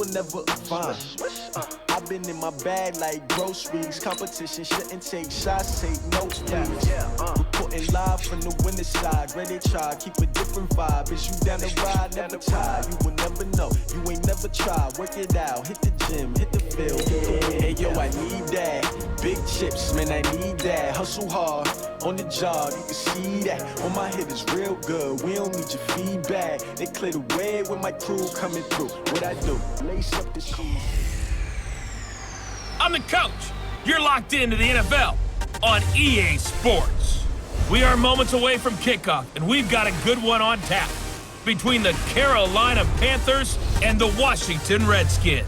will never find. I've been in my bag like groceries. Competition shouldn't take shots, take notes, please. Reporting live from the winning side. Ready to try, keep a different vibe. Is you down the ride, never tired. You will never know, you ain't never tried. Work it out, hit the gym, hit the field. Hey yo, I need that. Big chips, man, I need that. Hustle hard, on the job, you can see that. On my hit is real good, we don't need your feedback. They clear the way with my crew coming through. What I do, lace up the shoes. I'm the coach. You're locked into the NFL on EA Sports. We are moments away from kickoff, and we've got a good one on tap between the Carolina Panthers and the Washington Redskins.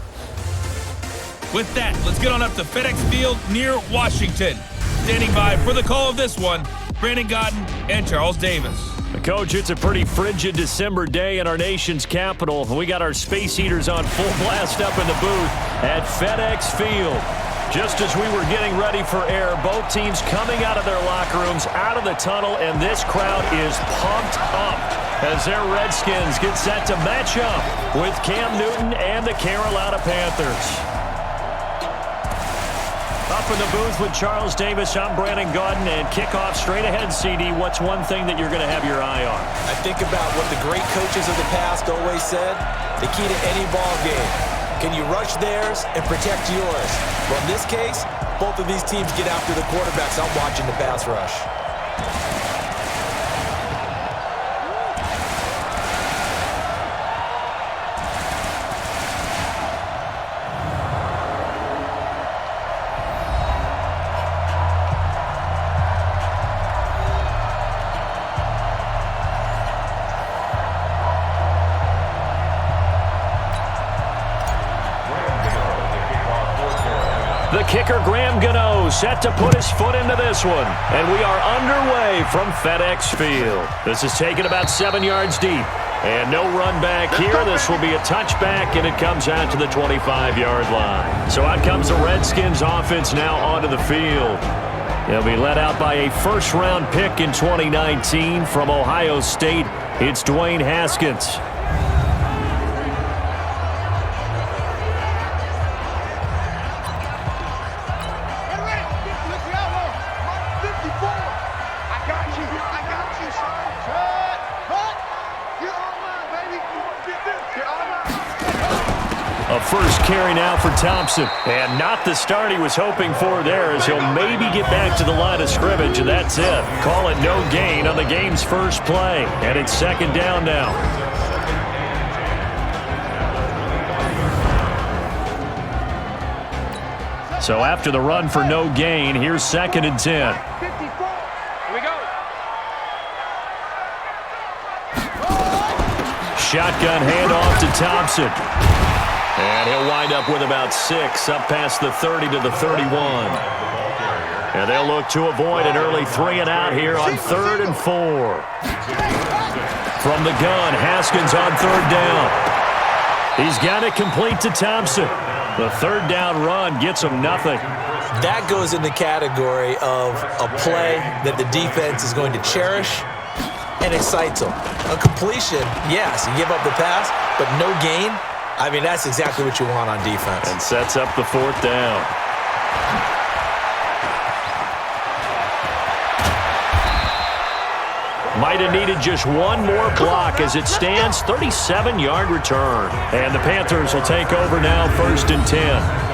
With that, let's get on up to FedEx Field near Washington. Standing by for the call of this one, Brandon Godden and Charles Davis. Coach, it's a pretty frigid December day in our nation's capital. We got our space heaters on full blast up in the booth at FedEx Field. Just as we were getting ready for air, both teams coming out of their locker rooms, out of the tunnel, and this crowd is pumped up as their Redskins get set to match up with Cam Newton and the Carolina Panthers. Up in the booth with Charles Davis, I'm Brandon Godden, and kickoff straight ahead, CD. What's one thing that you're going to have your eye on? I think about what the great coaches of the past always said, the key to any ball game. Can you rush theirs and protect yours? Well, in this case, both of these teams get after the quarterbacks. I'm watching the pass rush. The kicker, Graham Gano, set to put his foot into this one. And we are underway from FedEx Field. This is taken about 7 yards deep. And no run back here. This will be a touchback, and it comes out to the 25-yard line. So out comes the Redskins offense now onto the field. They'll be led out by a first-round pick in 2019 from Ohio State. It's Dwayne Haskins. A first carry now for Thompson. And not the start he was hoping for there, as he'll maybe get back to the line of scrimmage, and that's it. Call it no gain on the game's first play. And it's second down now. So after the run for no gain, here's 2nd and 10. Here we go. Shotgun handoff to Thompson. And he'll wind up with about 6, up past the 30 to the 31. And they'll look to avoid an early 3-and-out here on 3rd and 4. From the gun, Haskins on 3rd down. He's got it complete to Thompson. The 3rd down run gets him nothing. That goes in the category of a play that the defense is going to cherish and excites them. A completion, yes, you give up the pass, but no gain. I mean, that's exactly what you want on defense. And sets up the 4th down. Might have needed just one more block as it stands. 37-yard return. And the Panthers will take over now, 1st and 10.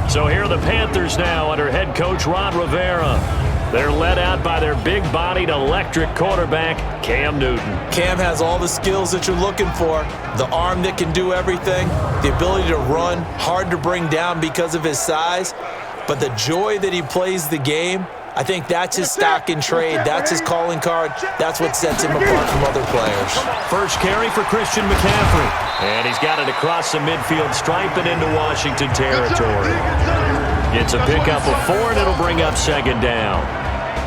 So here are the Panthers now under head coach Ron Rivera. They're led out by their big-bodied electric quarterback, Cam Newton. Cam has all the skills that you're looking for. The arm that can do everything, the ability to run, hard to bring down because of his size. But the joy that he plays the game, I think that's his stock in trade. That's his calling card. That's what sets him apart from other players. First carry for Christian McCaffrey. And he's got it across the midfield stripe and into Washington territory. It's a pickup of 4, and it'll bring up 2nd down.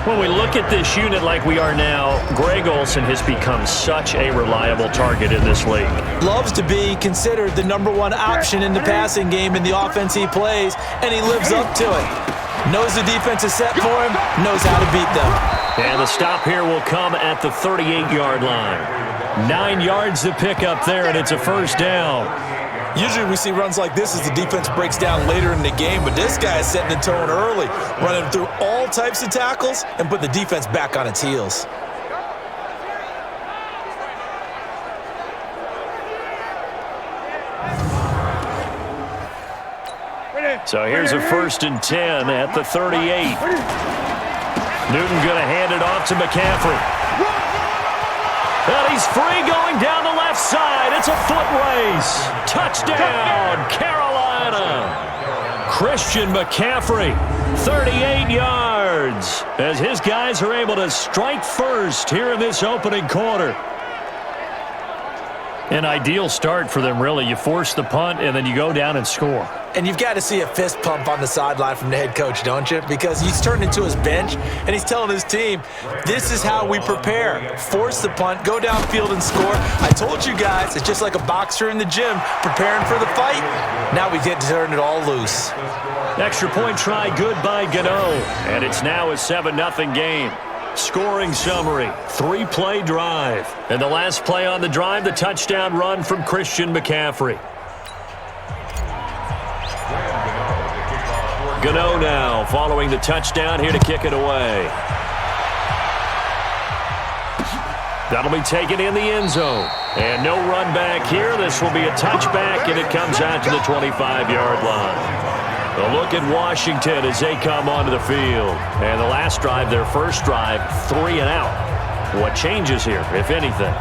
When we look at this unit like we are now, Greg Olsen has become such a reliable target in this league. Loves to be considered the #1 option in the passing game in the offense he plays, and he lives up to it. Knows the defense is set for him, knows how to beat them. And the stop here will come at the 38-yard line. 9 yards to pick up there, and it's a first down. Usually we see runs like this as the defense breaks down later in the game, but this guy is setting the tone early, running through all types of tackles and put the defense back on its heels. So here's a 1st and 10 at the 38. Newton going to hand it off to McCaffrey. And he's free going down the left side. It's a foot race. Touchdown, Carolina. Christian McCaffrey, 38 yards, as his guys are able to strike first here in this opening quarter. An ideal start for them, really. You force the punt, and then you go down and score. And you've got to see a fist pump on the sideline from the head coach, don't you? Because he's turned into his bench, and he's telling his team, this is how we prepare. Force the punt, go downfield and score. I told you guys, it's just like a boxer in the gym preparing for the fight. Now we get to turn it all loose. Extra point try good by Gano, and it's now a 7-0 game. Scoring summary, 3-play drive. And the last play on the drive, the touchdown run from Christian McCaffrey. Gano now following the touchdown here to kick it away. That'll be taken in the end zone. And no run back here. This will be a touchback, and it comes out to the 25-yard line. A look at Washington as they come onto the field. And the last drive, their first drive, 3 and out. What changes here, if anything?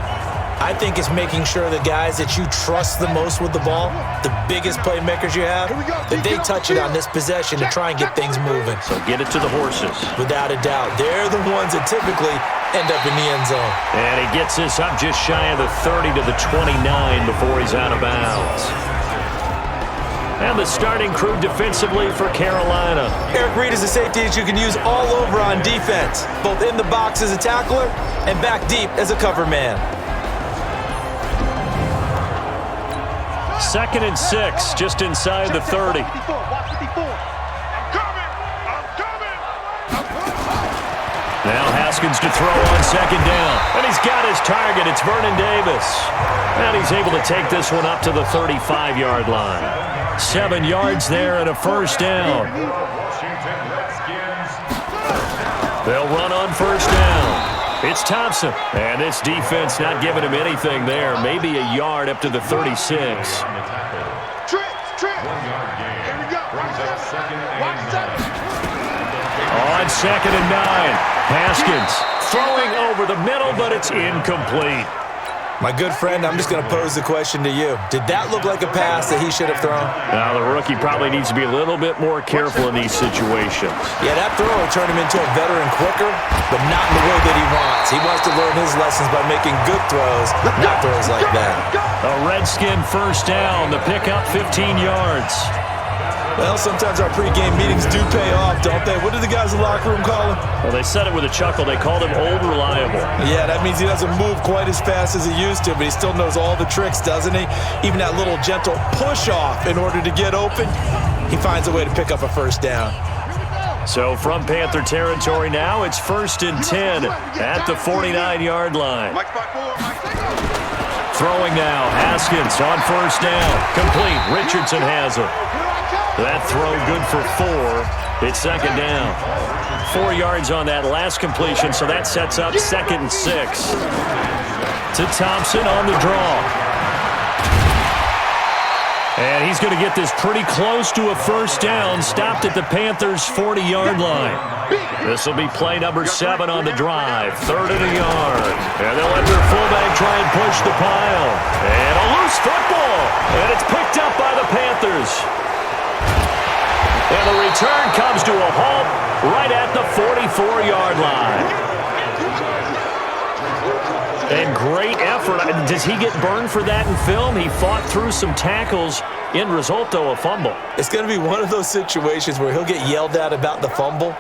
I think it's making sure the guys that you trust the most with the ball, the biggest playmakers you have, that they touch it on this possession to try and get things moving. So get it to the horses. Without a doubt. They're the ones that typically end up in the end zone. And he gets this up just shy of the 30 to the 29 before he's out of bounds. And the starting crew defensively for Carolina. Eric Reed is a safety that you can use all over on defense, both in the box as a tackler and back deep as a cover man. 2nd and 6, just inside the 30. Now Haskins to throw on 2nd down. And he's got his target. It's Vernon Davis. And he's able to take this one up to the 35-yard line. 7 yards there and a first down. They'll run on first down. It's Thompson. And this defense not giving him anything there. Maybe a yard up to the 36. On 2nd and 9. Haskins throwing over the middle, but it's incomplete. My good friend, I'm just going to pose the question to you. Did that look like a pass that he should have thrown? Now, the rookie probably needs to be a little bit more careful in these situations. Yeah, that throw will turn him into a veteran quicker, but not in the way that he wants. He wants to learn his lessons by making good throws, not throws like that. A Redskin first down, the pickup 15 yards. Well, sometimes our pregame meetings do pay off, don't they? What did the guys in the locker room call him? Well, they said it with a chuckle. They called him Old Reliable. Yeah, that means he doesn't move quite as fast as he used to, but he still knows all the tricks, doesn't he? Even that little gentle push-off in order to get open, he finds a way to pick up a first down. So from Panther territory now, it's 1st and 10 at the 49-yard line. Throwing now, Haskins on first down. Complete, Richardson has it. That throw good for 4. It's 2nd down. 4 yards on that last completion, so that sets up 2nd and 6. To Thompson on the draw. And he's going to get this pretty close to a first down, stopped at the Panthers' 40-yard line. This will be play number 7 on the drive, 3rd and a yard. And they'll let their fullback try and push the pile. And a loose football. And it's picked up by the Panthers. And the return comes to a halt right at the 44-yard line. And great effort. Does he get burned for that in film? He fought through some tackles. End result, though, a fumble. It's going to be one of those situations where he'll get yelled at about the fumble,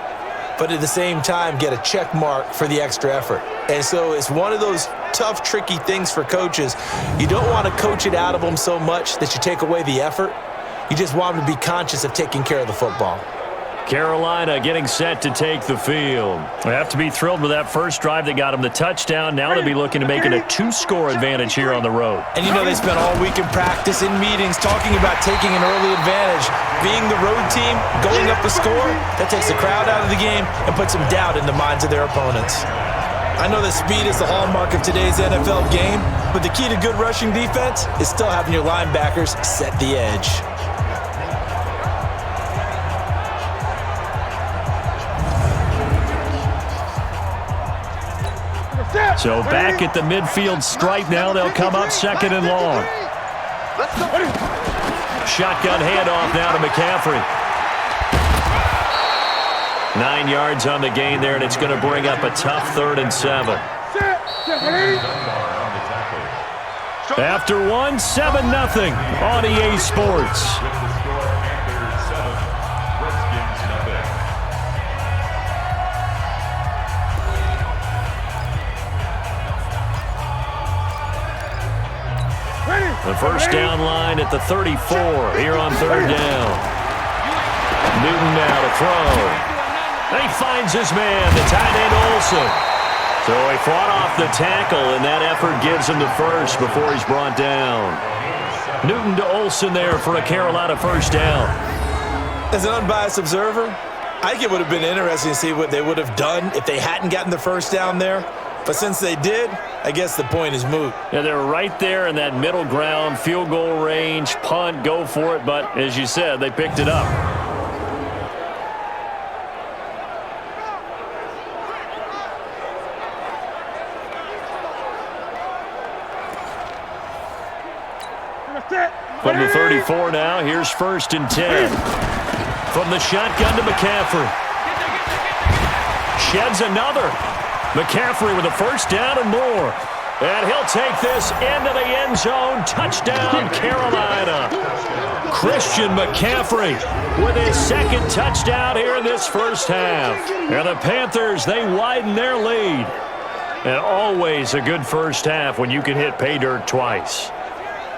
but at the same time get a check mark for the extra effort. And so it's one of those tough, tricky things for coaches. You don't want to coach it out of them so much that you take away the effort. You just want them to be conscious of taking care of the football. Carolina getting set to take the field. They have to be thrilled with that first drive that got them the touchdown. Now they'll be looking to make it a 2-score advantage here on the road. And you know they spent all week in practice, in meetings, talking about taking an early advantage. Being the road team, going up the score, that takes the crowd out of the game and puts some doubt in the minds of their opponents. I know that speed is the hallmark of today's NFL game, but the key to good rushing defense is still having your linebackers set the edge. So back at the midfield stripe now, they'll come up 2nd and long. Shotgun handoff now to McCaffrey. 9 yards on the gain there, and it's going to bring up a tough 3rd and 7. After 1, 7-0 on EA Sports. The first down line at the 34 here on 3rd down. Newton now to throw. He finds his man, the tight end Olsen. So he fought off the tackle, and that effort gives him the first before he's brought down. Newton to Olsen there for a Carolina first down. As an unbiased observer, I think it would have been interesting to see what they would have done if they hadn't gotten the first down there. But since they did, I guess the point is moot. Yeah, they're right there in that middle ground, field goal range, punt, go for it. But as you said, they picked it up. From the 34 now, here's 1st and 10. From the shotgun to McCaffrey. Sheds another. McCaffrey with a first down and more. And he'll take this into the end zone. Touchdown, Carolina. Christian McCaffrey with his 2nd touchdown here in this first half. And the Panthers, they widen their lead. And always a good first half when you can hit pay dirt twice.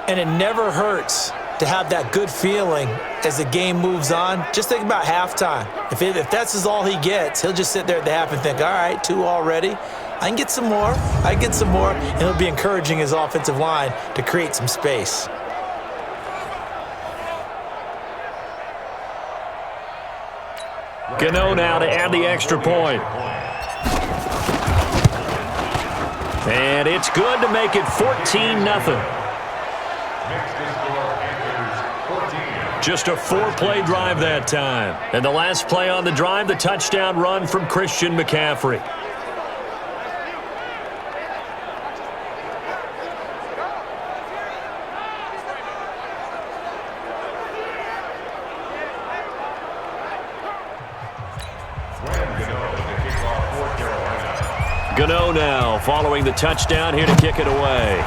And it never hurts to have that good feeling as the game moves on. Just think about halftime. If that's all he gets, he'll just sit there at the half and think, all right, 2 already. I can get some more. I can get some more. And he'll be encouraging his offensive line to create some space. Gano now to add the extra point. And it's good to make it 14-0. Just a 4-play drive that time. And the last play on the drive, the touchdown run from Christian McCaffrey. Gano now following the touchdown here to kick it away.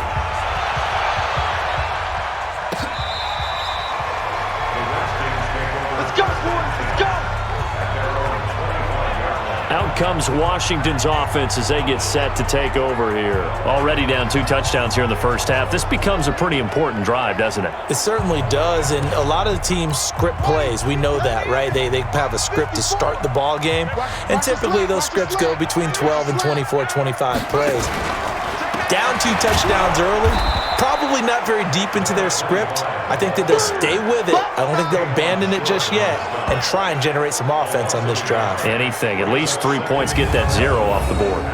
Out comes Washington's offense as they get set to take over here. Already down 2 touchdowns here in the first half. This becomes a pretty important drive, doesn't it? It certainly does, and a lot of the teams script plays. We know that, right? They have a script to start the ball game, and typically those scripts go between 12 and 24, 25 plays. Down 2 touchdowns early, probably not very deep into their script. I think that they'll stay with it. I don't think they'll abandon it just yet and try and generate some offense on this drive. Anything. At least 3 points, get that 0 off the board.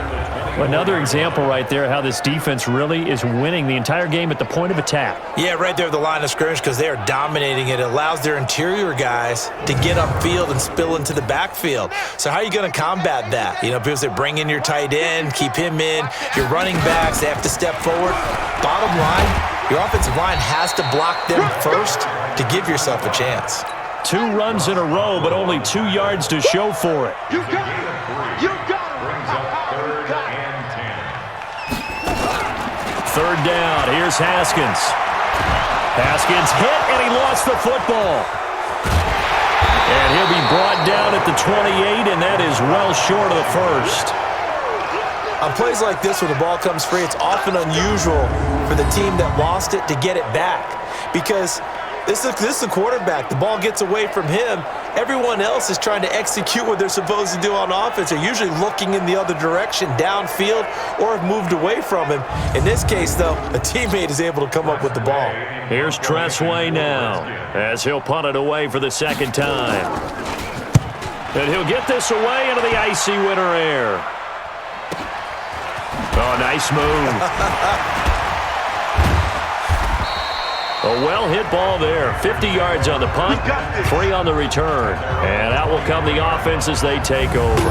Another example right there how this defense really is winning the entire game at the point of attack. Yeah, right there at the line of scrimmage because they are dominating it. It allows their interior guys to get upfield and spill into the backfield. So how are you going to combat that? You know, people say bring in your tight end, keep him in. Your running backs, they have to step forward. Bottom line, your offensive line has to block them first to give yourself a chance. 2 runs in a row, but only 2 yards to show for it. You got it. You got it. Third down. Here's Haskins. Haskins hit, and he lost the football. And he'll be brought down at the 28, and that is well short of the first. On plays like this where the ball comes free, it's often unusual for the team that lost it to get it back because this is the quarterback. The ball gets away from him. Everyone else is trying to execute what they're supposed to do on offense. They're usually looking in the other direction, downfield, or have moved away from him. In this case, though, a teammate is able to come up with the ball. Here's Tressway now as he'll punt it away for the second time. And he'll get this away into the icy winter air. Oh, nice move. A well-hit ball there. 50 yards on the punt, 3 on the return. And out will come the offense as they take over.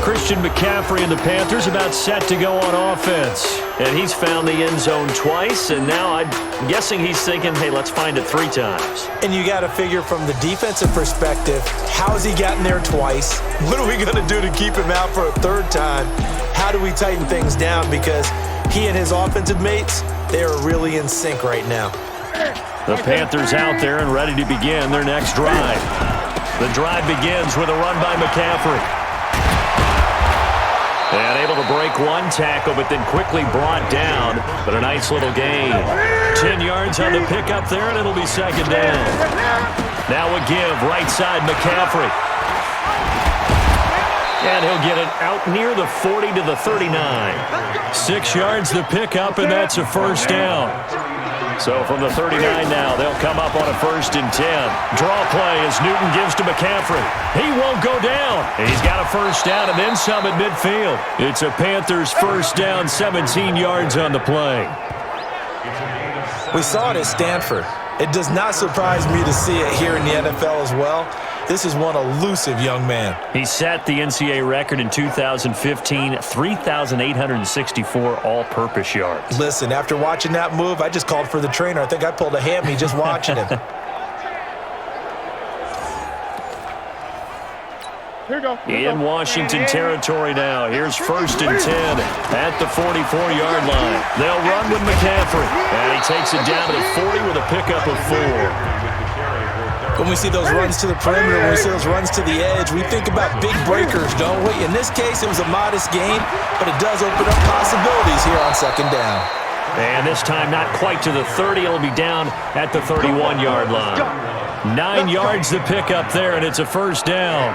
Christian McCaffrey and the Panthers about set to go on offense. And he's found the end zone twice, and now I'm guessing he's thinking, hey, let's find it 3 times. And you got to figure from the defensive perspective, how has he gotten there twice? What are we going to do to keep him out for a 3rd time? How do we tighten things down? Because he and his offensive mates, they are really in sync right now. The Panthers out there and ready to begin their next drive. The drive begins with a run by McCaffrey. And able to break 1 tackle, but then quickly brought down. But a nice little gain. 10 yards on the pickup there, and it'll be 2nd down. Now a give, right side McCaffrey. And he'll get it out near the 40 to the 39. 6 yards the pickup, and that's a 1st down. So from the 39 now, they'll come up on a 1st and 10. Draw play as Newton gives to McCaffrey. He won't go down. And he's got a 1st down and then some at midfield. It's a Panthers 1st down, 17 yards on the play. We saw it at Stanford. It does not surprise me to see it here in the NFL as well. This is one elusive young man. He set the NCAA record in 2015, 3,864 all-purpose yards. Listen, after watching that move, I just called for the trainer. I think I pulled a hammy just watching him. Here we go. In Washington territory now. Here's 1st and 10 at the 44-yard line. They'll run with McCaffrey. And he takes it down to the 40 with a pickup of 4. When we see those runs to the perimeter, when we see those runs to the edge, we think about big breakers, don't we? In this case, it was a modest gain, but it does open up possibilities here on 2nd down. And this time not quite to the 30. It'll be down at the 31-yard line. 9 yards the pickup there, and it's a 1st down.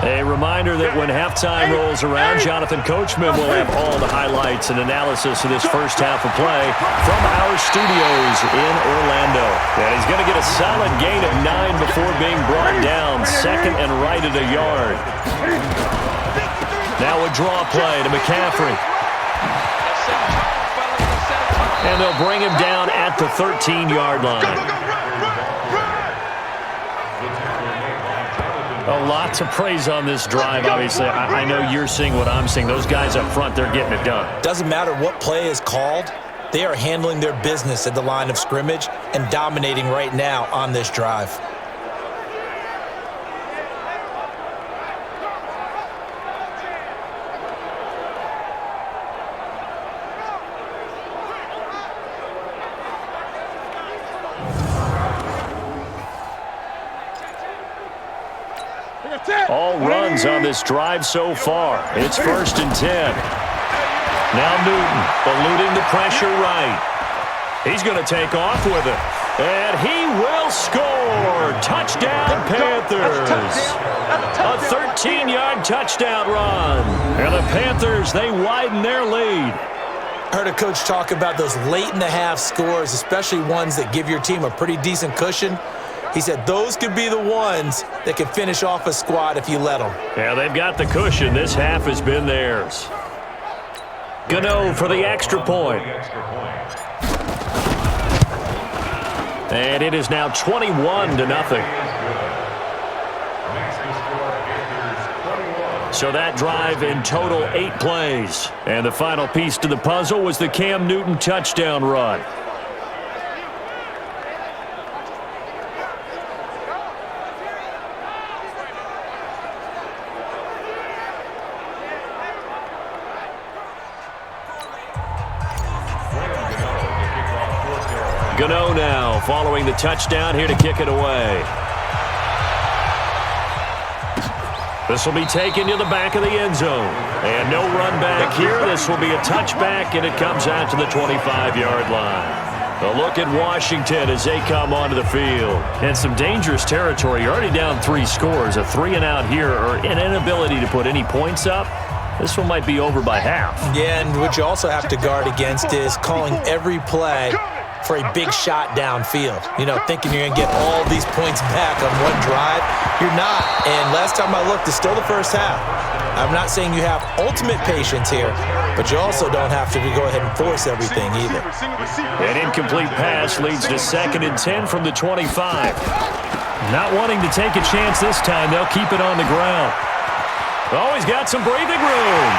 A reminder that when halftime rolls around, Jonathan Coachman will have all the highlights and analysis of this 1st half of play from our studios in Orlando. And he's going to get a solid gain of 9 before being brought down, 2nd and right at a yard. Now a draw play to McCaffrey. And they'll bring him down at the 13-yard line. Lots of praise on this drive, obviously. I know you're seeing what I'm seeing. Those guys up front, they're getting it done. Doesn't matter what play is called. They are handling their business at the line of scrimmage and dominating right now on this drive. All runs on this drive so far. It's 1st and 10. Now Newton eluding the pressure right. He's going to take off with it. And he will score. Touchdown, Panthers. A 13-yard touchdown run. And the Panthers, they widen their lead. I heard a coach talk about those late-in-the-half scores, especially ones that give your team a pretty decent cushion. He said those could be the ones that could finish off a squad if you let them. Yeah, they've got the cushion. This half has been theirs. Gano for the extra point. And it is now 21-0. So that drive in total 8 plays. And the final piece to the puzzle was the Cam Newton touchdown run. Gano now following the touchdown here to kick it away. This will be taken to the back of the end zone. And no run back here. This will be a touchback, and it comes out to the 25-yard line. A look at Washington as they come onto the field. And some dangerous territory. You're already down 3 scores. A 3-and-out here, or an inability to put any points up. This one might be over by half. Yeah, and what you also have to guard against is calling every play for a big shot downfield. You know, thinking you're going to get all these points back on one drive. You're not. And last time I looked, it's still the first half. I'm not saying you have ultimate patience here, but you also don't have to go ahead and force everything either. An incomplete pass leads to 2nd and 10 from the 25. Not wanting to take a chance this time, they'll keep it on the ground. Oh, he's got some breathing room.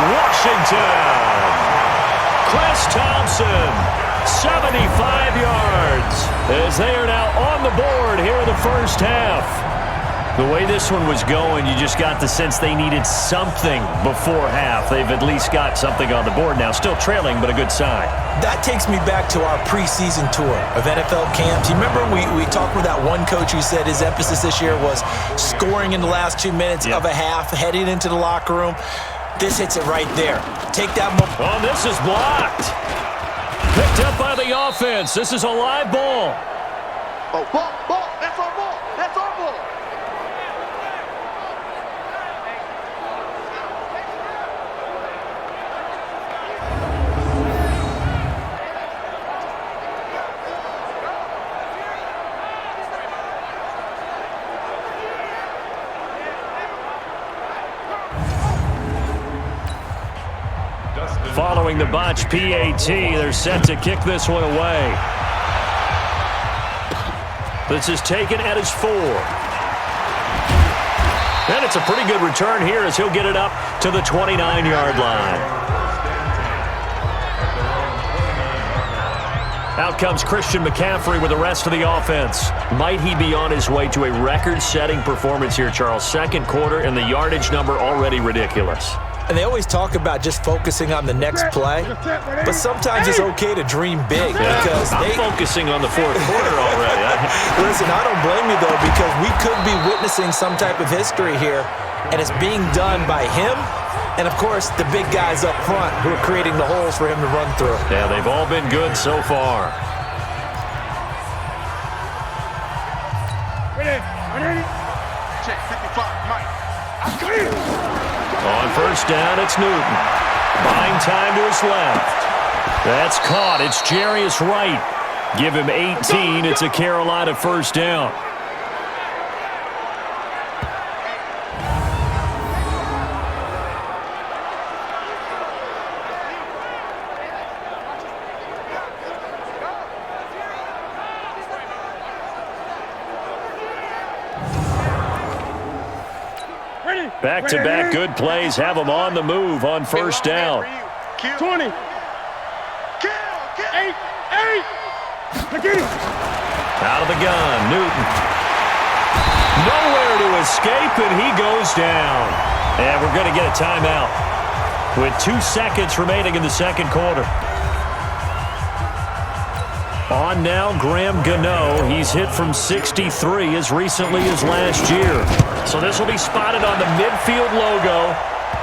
Washington. Chris Thompson, 75 yards, as they are now on the board here in the first half. The way this one was going, you just got the sense they needed something before half. They've at least got something on the board now. Still trailing, but a good sign. That takes me back to our preseason tour of NFL camps. You remember we talked with that one coach who said his emphasis this year was scoring in the last 2 minutes of a half, heading into the locker room. This hits it right there. Take that moment. Oh, this is blocked. Picked up by the offense. This is a live ball. Oh, ball. That's our ball. That's our ball. Following the botch PAT, they're set to kick this one away. This is taken at his 4. And it's a pretty good return here as he'll get it up to the 29-yard line. Out comes Christian McCaffrey with the rest of the offense. Might he be on his way to a record-setting performance here, Charles? 2nd quarter, and the yardage number already ridiculous. And they always talk about just focusing on the next play, but sometimes it's okay to dream big because I'm focusing on the 4th quarter already. Listen, I don't blame you, though, because we could be witnessing some type of history here, and it's being done by him and, of course, the big guys up front who are creating the holes for him to run through. Yeah, they've all been good so far. Ready. Check 55, Mike. I'm clear. On first down, it's Newton. Buying time to his left. That's caught. It's Jarius Wright. Give him 18. It's a Carolina first down. Back-to-back good plays have them on the move on first down. 20. 8. Out of the gun, Newton. Nowhere to escape, and he goes down. And we're going to get a timeout with 2 seconds remaining in the 2nd quarter. On now, Graham Gano. He's hit from 63 as recently as last year. So this will be spotted on the midfield logo.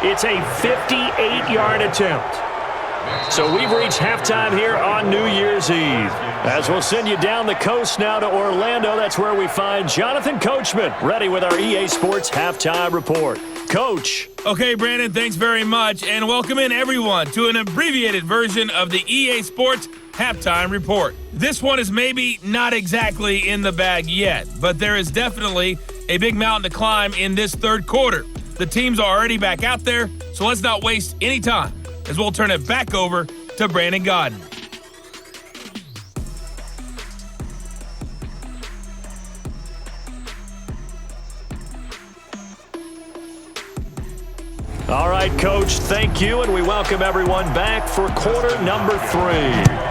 It's a 58-yard attempt. So we've reached halftime here on New Year's Eve. As we'll send you down the coast now to Orlando, that's where we find Jonathan Coachman, ready with our EA Sports Halftime Report. Coach. Okay, Brandon, thanks very much. And welcome in, everyone, to an abbreviated version of the EA Sports Halftime Report. This one is maybe not exactly in the bag yet, but there is definitely a big mountain to climb in this 3rd quarter. The teams are already back out there, so let's not waste any time as we'll turn it back over to Brandon Godden. All right, Coach, thank you, and we welcome everyone back for quarter number 3.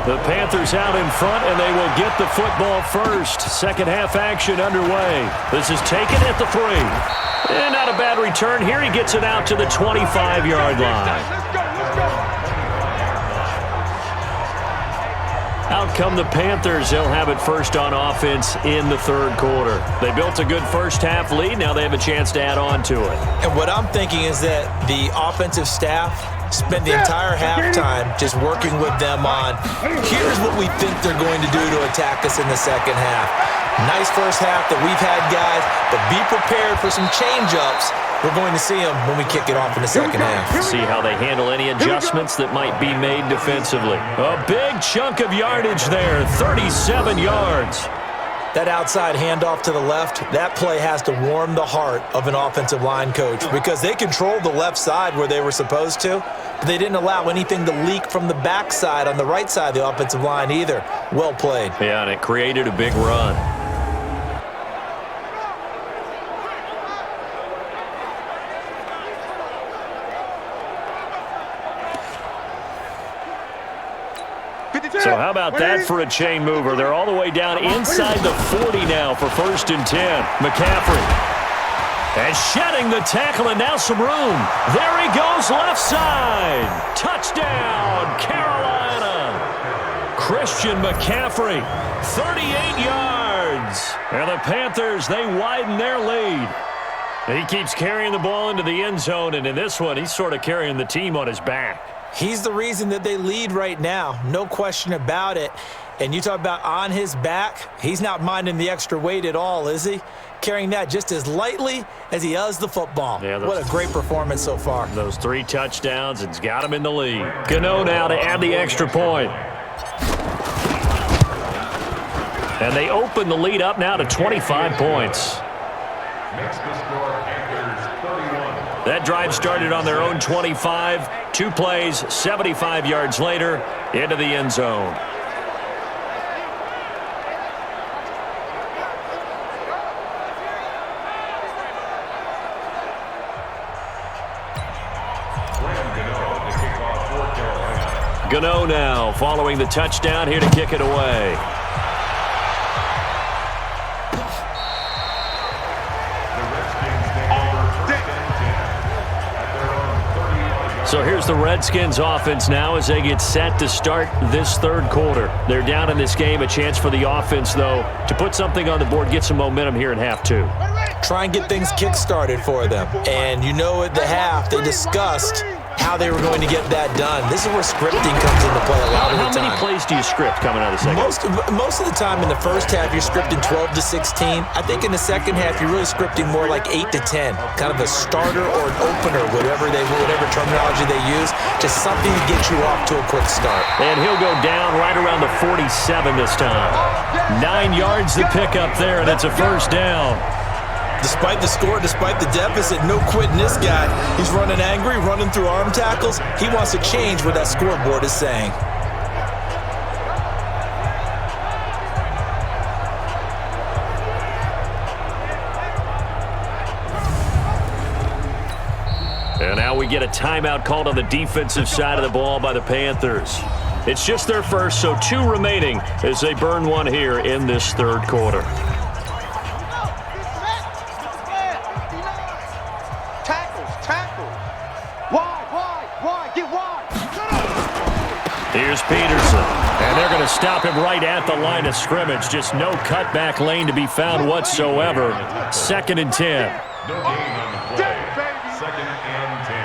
The Panthers out in front, and they will get the football first. Second half action underway. This is taken at the 3. And not a bad return here. He gets it out to the 25-yard line. Out come the Panthers. They'll have it first on offense in the third quarter. They built a good first half lead. Now they have a chance to add on to it. And what I'm thinking is that the offensive staff spend the entire halftime just working with them on, here's what we think they're going to do to attack us in the second half. Nice first half that we've had, guys, but be prepared for some change-ups. We're going to see them when we kick it off in the second half. See how they handle any adjustments that might be made defensively. A big chunk of yardage there, 37 yards. That outside handoff to the left, that play has to warm the heart of an offensive line coach because they controlled the left side where they were supposed to, but they didn't allow anything to leak from the backside on the right side of the offensive line either. Well played. Yeah, and it created a big run. So how about that for a chain mover? They're all the way down inside the 40 now for 1st and 10. McCaffrey. And shedding the tackle, and now some room. There he goes, left side. Touchdown, Carolina. Christian McCaffrey, 38 yards. And the Panthers, they widen their lead. He keeps carrying the ball into the end zone, and in this one, he's sort of carrying the team on his back. He's the reason that they lead right now, no question about it. And you talk about on his back, he's not minding the extra weight at all, is he? Carrying that just as lightly as he does the football. Yeah, what a great performance so far. Those 3 touchdowns, it's got him in the lead. Gano now to add the extra point. And they open the lead up now to 25 points. Makes the score Panthers 31. That drive started on their own 25. 2 plays, 75 yards later, into the end zone. Gano now following the touchdown here to kick it away. So here's the Redskins offense now as they get set to start this third quarter. They're down in this game. A chance for the offense, though, to put something on the board, get some momentum here in half 2. Try and get things kick-started for them. And you know at the half they discussed how they were going to get that done. This is where scripting comes into play a lot of the time. How many plays do you script coming out of the second? Most of the time in the first half, you're scripting 12 to 16. I think in the second half, you're really scripting more like 8 to 10. Kind of a starter or an opener, whatever terminology they use. Just something to get you off to a quick start. And he'll go down right around the 47 this time. 9 yards to pick up there, and it's a first down. Despite the score, despite the deficit, no quitting this guy. He's running angry, running through arm tackles. He wants to change what that scoreboard is saying. And now we get a timeout called on the defensive side of the ball by the Panthers. It's just their first, so 2 remaining as they burn 1 here in this third quarter. Here's Peterson, and they're going to stop him right at the line of scrimmage. Just no cutback lane to be found whatsoever. 2nd and 10. No gain on the play. 2nd and 10.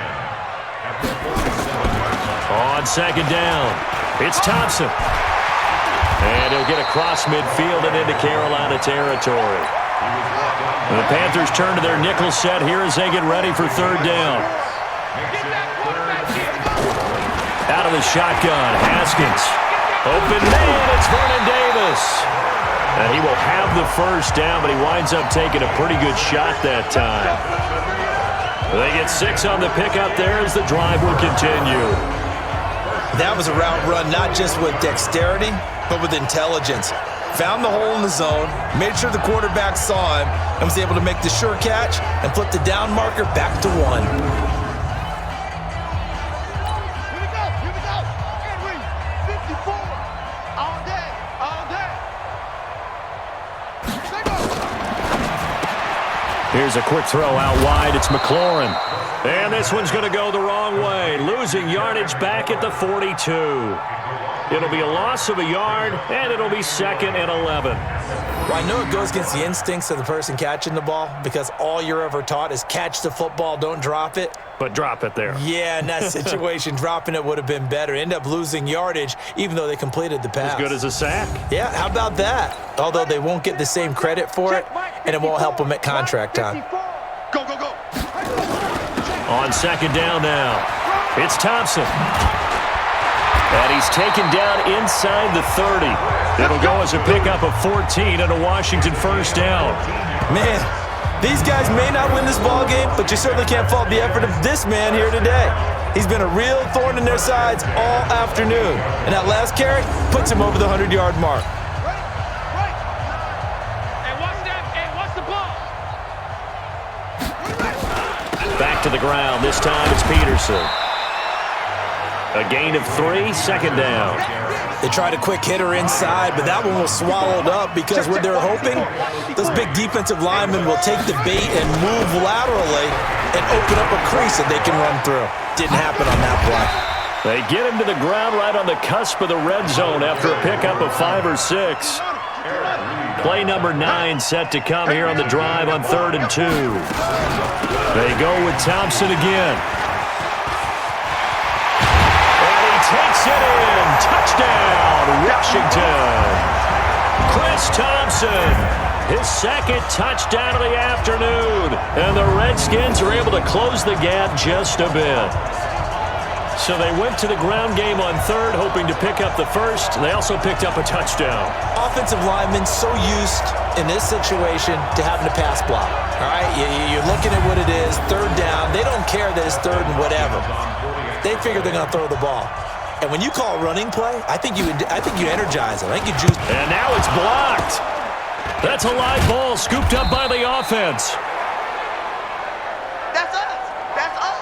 At the 47-yard line. On 2nd down, it's Thompson. And he'll get across midfield and into Carolina territory. The Panthers turn to their nickel set here as they get ready for 3rd down. Out of the shotgun, Haskins. Open man, it's Vernon Davis. And he will have the first down, but he winds up taking a pretty good shot that time. They get 6 on the pickup there as the drive will continue. That was a route run not just with dexterity, but with intelligence. Found the hole in the zone, made sure the quarterback saw him, and was able to make the sure catch and flip the down marker back to 1. Here's a quick throw out wide. It's McLaurin. And this one's going to go the wrong way. Losing yardage back at the 42. It'll be a loss of a yard, and it'll be 2nd and 11. Well, I know it goes against the instincts of the person catching the ball because all you're ever taught is catch the football, don't drop it. But drop it there. Yeah, in that situation, dropping it would have been better. End up losing yardage, even though they completed the pass. As good as a sack. Yeah, how about that? Although they won't get the same credit for it, and it won't help them at contract time. Go, go, go. On 2nd down now, it's Thompson. And he's taken down inside the 30. It'll go as a pickup of 14 and a Washington 1st down. Man, these guys may not win this ball game, but you certainly can't fault the effort of this man here today. He's been a real thorn in their sides all afternoon. And that last carry puts him over the 100-yard mark. Back to the ground. This time it's Peterson. A gain of 3, 2nd down. They tried a quick hitter inside, but that one was swallowed up because what they're hoping, those big defensive linemen will take the bait and move laterally and open up a crease that they can run through. Didn't happen on that play. They get him to the ground right on the cusp of the red zone after a pickup of 5 or 6. Play number 9 set to come here on the drive on 3rd and 2. They go with Thompson again. Takes it in. Touchdown, Washington. Chris Thompson, his 2nd touchdown of the afternoon. And the Redskins are able to close the gap just a bit. So they went to the ground game on 3rd, hoping to pick up the 1st. They also picked up a touchdown. Offensive linemen so used in this situation to having to pass block. All right, you're looking at what it is, 3rd down. They don't care that it's 3rd and whatever. They figure they're going to throw the ball. And when you call a running play, I think you energize them. I think you juice. And now it's blocked. That's a live ball scooped up by the offense. That's us. That's us.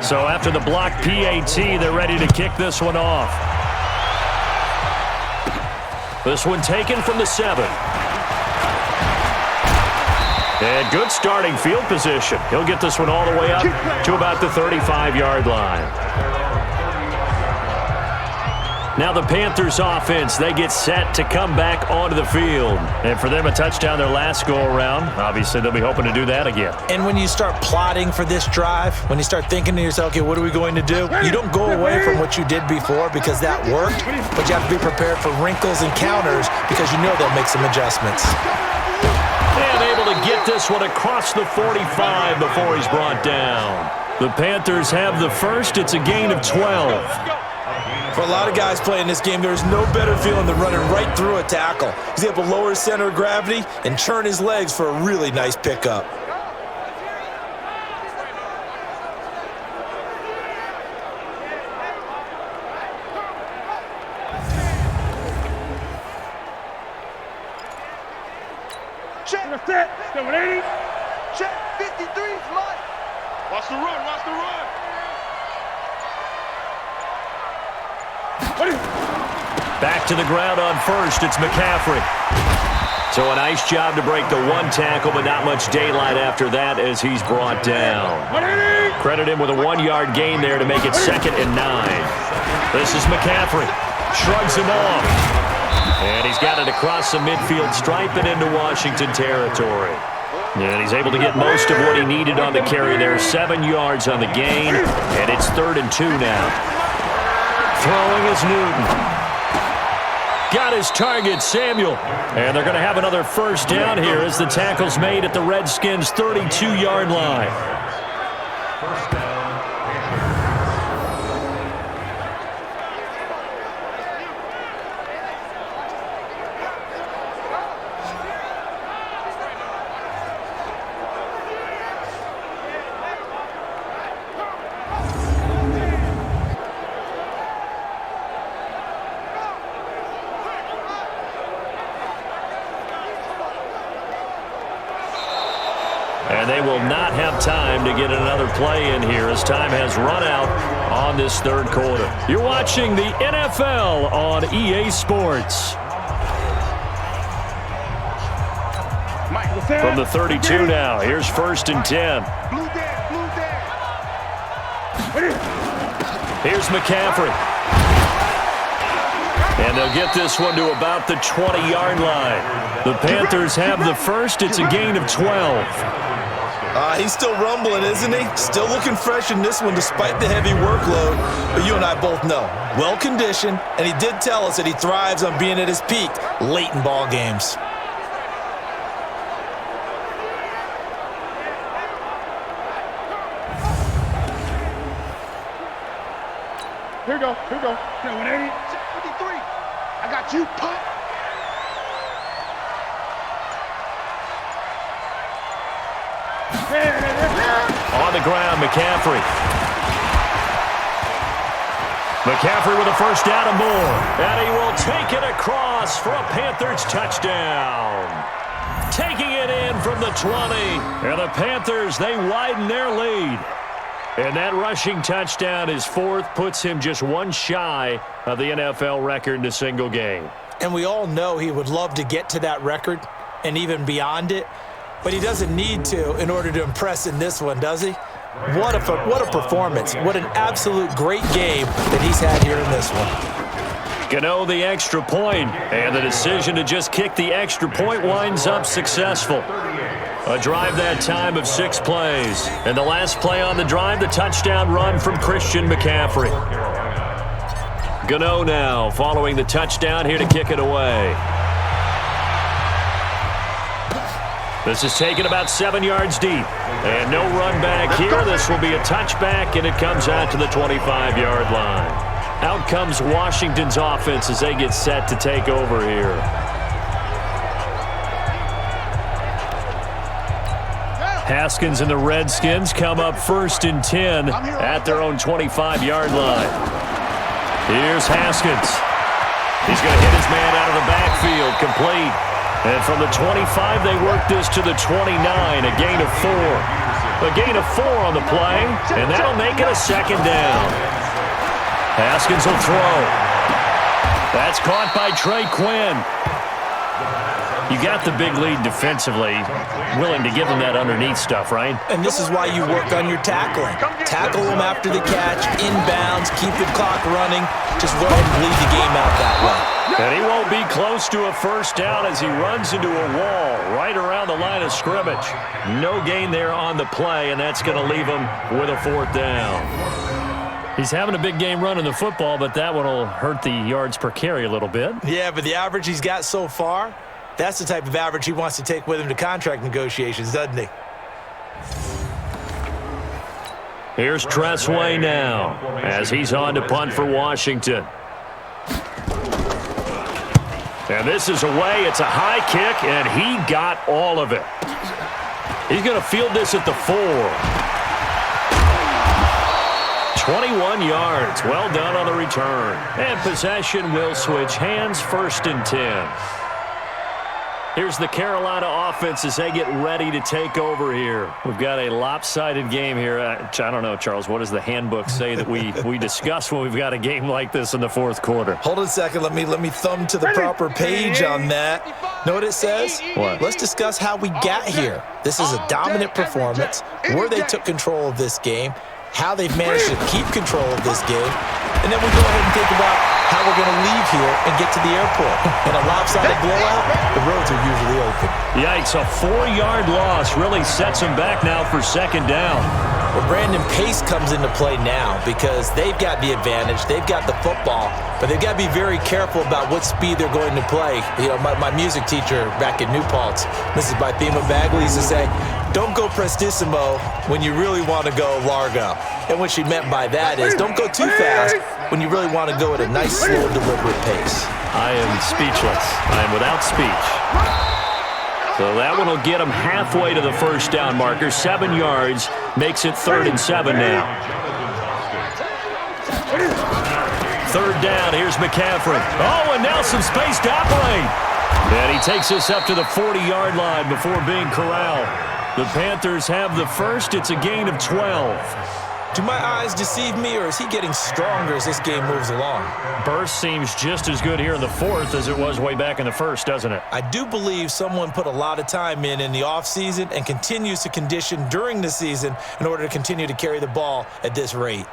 So after the block PAT, they're ready to kick this one off. This one taken from the 7. And good starting field position. He'll get this one all the way up to about the 35-yard line. Now the Panthers offense, they get set to come back onto the field. And for them, a touchdown their last go-around. Obviously, they'll be hoping to do that again. And when you start plotting for this drive, when you start thinking to yourself, okay, what are we going to do? You don't go away from what you did before because that worked, but you have to be prepared for wrinkles and counters because you know they'll make some adjustments. And able to get this one across the 45 before he's brought down. The Panthers have the 1st. It's a gain of 12. For a lot of guys playing this game, there's no better feeling than running right through a tackle. He's able to lower his center of gravity and turn his legs for a really nice pickup. Check. That's it. 780. Check. 53 is mine. Watch the run. Watch the run. Back to the ground on 1st, it's McCaffrey. So a nice job to break the 1 tackle, but not much daylight after that as he's brought down. Credit him with a 1-yard gain there to make it 2nd and 9. This is McCaffrey. Shrugs him off. And he's got it across the midfield stripe and into Washington territory. And he's able to get most of what he needed on the carry there. 7 yards on the gain, and it's 3rd and 2 now. Throwing is Newton. Got his target, Samuel. And they're going to have another 1st down here as the tackle's made at the Redskins' 32-yard line. 1st down. And they will not have time to get another play in here as time has run out on this third quarter. You're watching the NFL on EA Sports. From the 32 now, here's 1st and 10. Here's McCaffrey. And they'll get this one to about the 20-yard line. The Panthers have the first. It's a gain of 12. He's still rumbling, isn't he? Still looking fresh in this one despite the heavy workload. But you and I both know, well-conditioned, and he did tell us that he thrives on being at his peak late in ball games. Here we go. 180. 53. I got you, punt. On the ground, McCaffrey. McCaffrey with a first down and more. And he will take it across for a Panthers touchdown. Taking it in from the 20. And the Panthers, they widen their lead. And that rushing touchdown, his fourth, puts him just one shy of the NFL record in a single game. And we all know he would love to get to that record and even beyond it, but he doesn't need to in order to impress in this one, does he? What a performance. What an absolute great game that he's had here in this one. Gano the extra point, and the decision to just kick the extra point winds up successful. A drive that time of 6 plays. And the last play on the drive, the touchdown run from Christian McCaffrey. Gano now following the touchdown here to kick it away. This is taken about 7 yards deep. And no run back here. This will be a touchback, and it comes out to the 25-yard line. Out comes Washington's offense as they get set to take over here. Haskins and the Redskins come up 1st and 10 at their own 25-yard line. Here's Haskins. He's going to hit his man out of the backfield, complete. And from the 25, they work this to the 29, a gain of 4. A gain of 4 on the play, and that'll make it a 2nd down. Haskins will throw. That's caught by Trey Quinn. You got the big lead defensively, willing to give them that underneath stuff, right? And this is why you work on your tackling. Tackle them after the catch, inbounds, keep the clock running. Just go ahead and bleed the game out that way. And he won't be close to a first down as he runs into a wall right around the line of scrimmage. No gain there on the play, and that's going to leave him with a 4th down. He's having a big game running the football, but that one will hurt the yards per carry a little bit. Yeah, but the average he's got so far, that's the type of average he wants to take with him to contract negotiations, doesn't he? Here's Tressway now as he's on to punt for Washington. And this is away. It's a high kick, and he got all of it. He's going to field this at the 4. 21 yards. Well done on the return. And possession will switch hands, 1st and 10. Here's the Carolina offense as they get ready to take over here. We've got a lopsided game here. I don't know, Charles, what does the handbook say that we discuss when we've got a game like this in the 4th quarter? Hold on a second. Let me thumb to the proper page on that. Know what it says? What? Let's discuss how we got here. This is a dominant performance, where they took control of this game, how they've managed to keep control of this game, and then we go ahead and think about how we're going to leave here and get to the airport. In a lopsided blowout, the roads are usually open. Yikes, a 4-yard loss really sets them back now for 2nd down. Well, Brandon, pace comes into play now because they've got the advantage. They've got the football, but they've got to be very careful about what speed they're going to play. You know, my music teacher back in New Paltz, Mrs. Bythema Bagley, used to say, don't go prestissimo when you really want to go largo. And what she meant by that is don't go too fast when you really want to go at a nice, slow, deliberate pace. I am speechless. I am without speech. So that one will get him halfway to the first down marker. 7 yards makes it 3rd and 7 now. 3rd down. Here's McCaffrey. Oh, and now some space to operate. And he takes us up to the 40-yard line before being corralled. The Panthers have the first. It's a gain of 12. Do my eyes deceive me, or is he getting stronger as this game moves along? Burst seems just as good here in the fourth as it was way back in the first, doesn't it? I do believe someone put a lot of time in the offseason and continues to condition during the season in order to continue to carry the ball at this rate.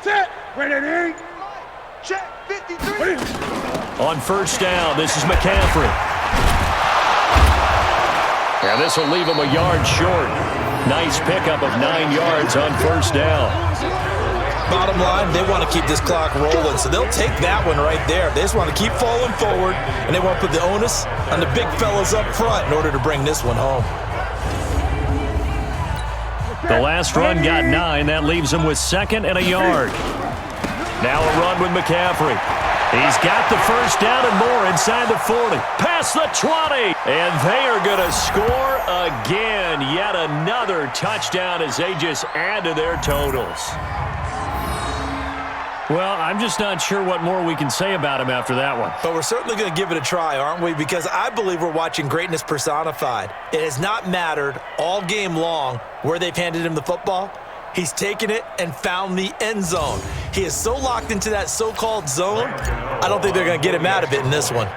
Set. Ready. Check. 53. On first down, this is McCaffrey. And this will leave him a yard short. Nice pickup of 9 yards on first down. Bottom line, they want to keep this clock rolling, so they'll take that one right there. They just want to keep falling forward, and they want to put the onus on the big fellas up front in order to bring this one home. The last run got 9. That leaves him with 2nd and a yard. Now a run with McCaffrey. He's got the first down and more inside the 40. Past the 20. And they are going to score again. Yet another touchdown as they just add to their totals. Well, I'm just not sure what more we can say about him after that one. But we're certainly going to give it a try, aren't we? Because I believe we're watching greatness personified. It has not mattered all game long where they've handed him the football. He's taken it and found the end zone. He is so locked into that so-called zone, I don't think they're going to get him out of it in this one.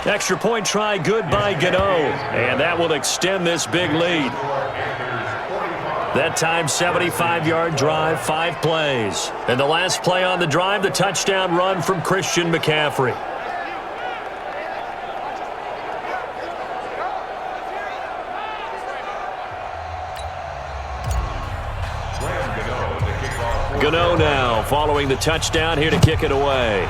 Extra point try, good by Gano. And that will extend this big lead. That time, 75-yard drive, 5 plays. And the last play on the drive, the touchdown run from Christian McCaffrey. Gano now following the touchdown here to kick it away.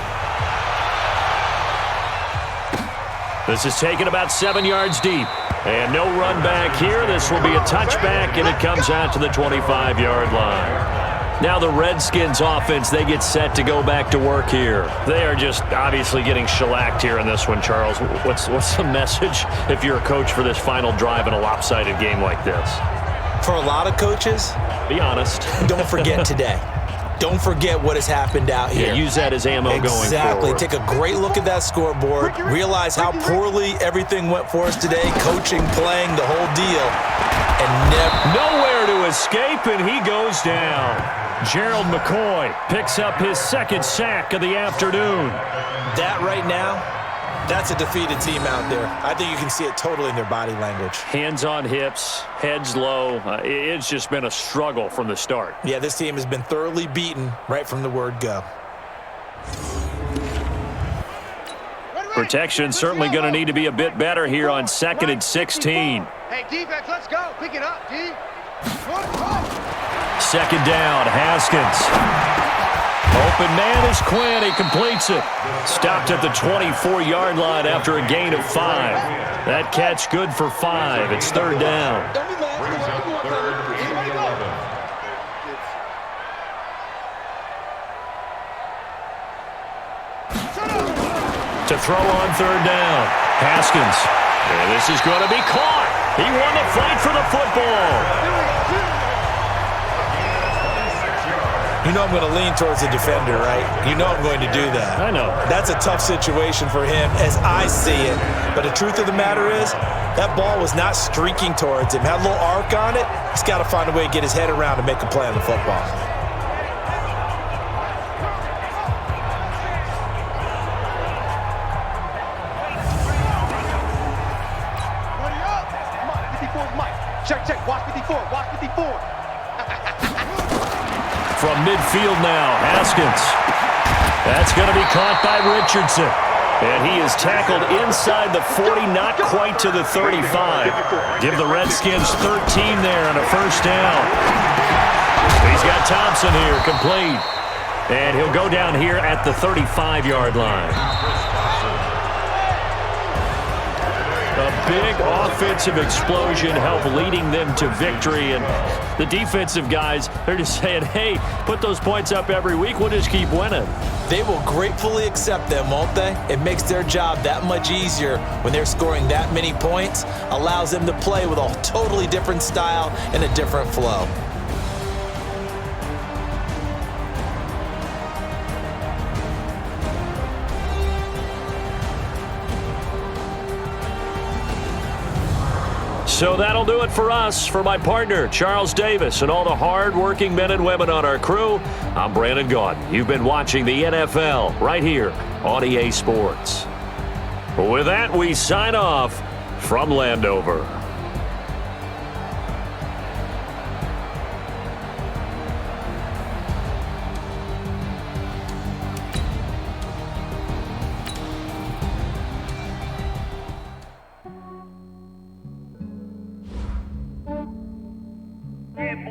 This is taken about 7 yards deep. And no run back here. This will be a touchback, and it comes out to the 25-yard line. Now the Redskins offense, they get set to go back to work here. They are just obviously getting shellacked here in this one, Charles. What's the message if you're a coach for this final drive in a lopsided game like this? For a lot of coaches, be honest. Don't forget today. Don't forget what has happened out here. Yeah, use that as ammo going forward. Exactly. Take a great look at that scoreboard. Realize how poorly everything went for us today. Coaching, playing, the whole deal. And nowhere to escape, and he goes down. Gerald McCoy picks up his 2nd sack of the afternoon. That right now, that's a defeated team out there. I think you can see it totally in their body language. Hands on hips, heads low. It's just been a struggle from the start. Yeah, this team has been thoroughly beaten right from the word go. Protection certainly going to need to be a bit better here on 2nd and 16. Hey, defense, let's go. Pick it up, D. 2nd down, Haskins. Open man is Quinn. He completes it. Stopped at the 24-yard line after a gain of 5. That catch good for 5. It's 3rd down. Brings up 3rd and 11. To throw on 3rd down. Haskins. And this is going to be caught. He won the fight for the football. You know I'm going to lean towards the defender, right? You know I'm going to do that. I know. That's a tough situation for him as I see it. But the truth of the matter is, that ball was not streaking towards him. Had a little arc on it. He's got to find a way to get his head around and make a play on the football. Check, watch 54, watch 54. From midfield now, Haskins. That's going to be caught by Richardson. And he is tackled inside the 40, not quite to the 35. Give the Redskins 13 there and a 1st down. He's got Thompson here, complete. And he'll go down here at the 35-yard line. A big offensive explosion helped leading them to victory. And the defensive guys, they're just saying, hey, put those points up every week. We'll just keep winning. They will gratefully accept them, won't they? It makes their job that much easier when they're scoring that many points. Allows them to play with a totally different style and a different flow. So that'll do it for us. For my partner, Charles Davis, and all the hard-working men and women on our crew, I'm Brandon Gaudin. You've been watching the NFL right here on EA Sports. With that, we sign off from Landover.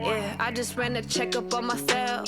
Yeah, I just ran a checkup on myself.